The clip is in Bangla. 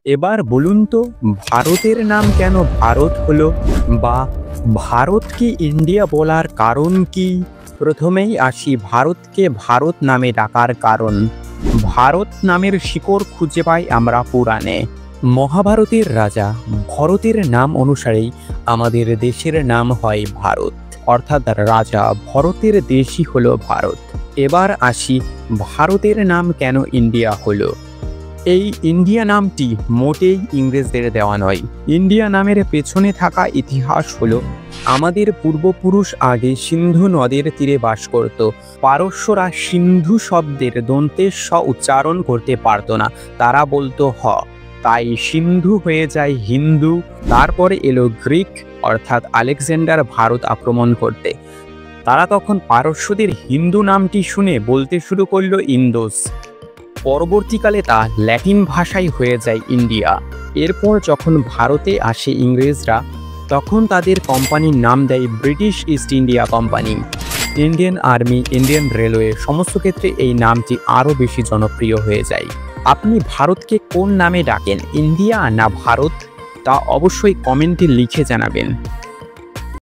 এবার বলুন তো, ভারতের নাম কেন ভারত হলো, বা ভারতকে ইন্ডিয়া বলার কারণ কি? প্রথমেই আসি ভারতকে ভারত নামে ডাকার কারণ। ভারত নামের শিকড় খুঁজে পাই আমরা পুরাণে। মহাভারতের রাজা ভরতের নাম অনুসারেই আমাদের দেশের নাম হয় ভারত, অর্থাৎ রাজা ভরতের দেশই হলো ভারত। এবার আসি ভারতের নাম কেন ইন্ডিয়া হলো। এই ইন্ডিয়া নামটি মোটেই ইংরেজদের দেওয়া নয়। ইন্ডিয়া নামের পেছনে থাকা ইতিহাস হলো, আমাদের পূর্বপুরুষ আগে সিন্ধু নদের তীরে বাস করত। পারস্যরা সিন্ধু শব্দের দন্তের স উচ্চারণ করতে পারত না, তারা বলতো হ, তাই সিন্ধু হয়ে যায় হিন্দু। তারপরে এলো গ্রিক, অর্থাৎ আলেকজান্ডার ভারত আক্রমণ করতে। তারা তখন পারস্যদের হিন্দু নামটি শুনে বলতে শুরু করলো ইন্দোস। পরবর্তীকালে তা ল্যাটিন ভাষায় হয়ে যায় ইন্ডিয়া। এরপর যখন ভারতে আসে ইংরেজরা, তখন তাদের কোম্পানির নাম দেয় British east India company. Indian army, Indian railway সমস্ত ক্ষেত্রে এই নামটি আরও বেশি জনপ্রিয় হয়ে যায়। আপনি ভারতকে কোন নামে ডাকেন, ইন্ডিয়া না ভারত? তা অবশ্যই কমেন্টে লিখে জানাবেন।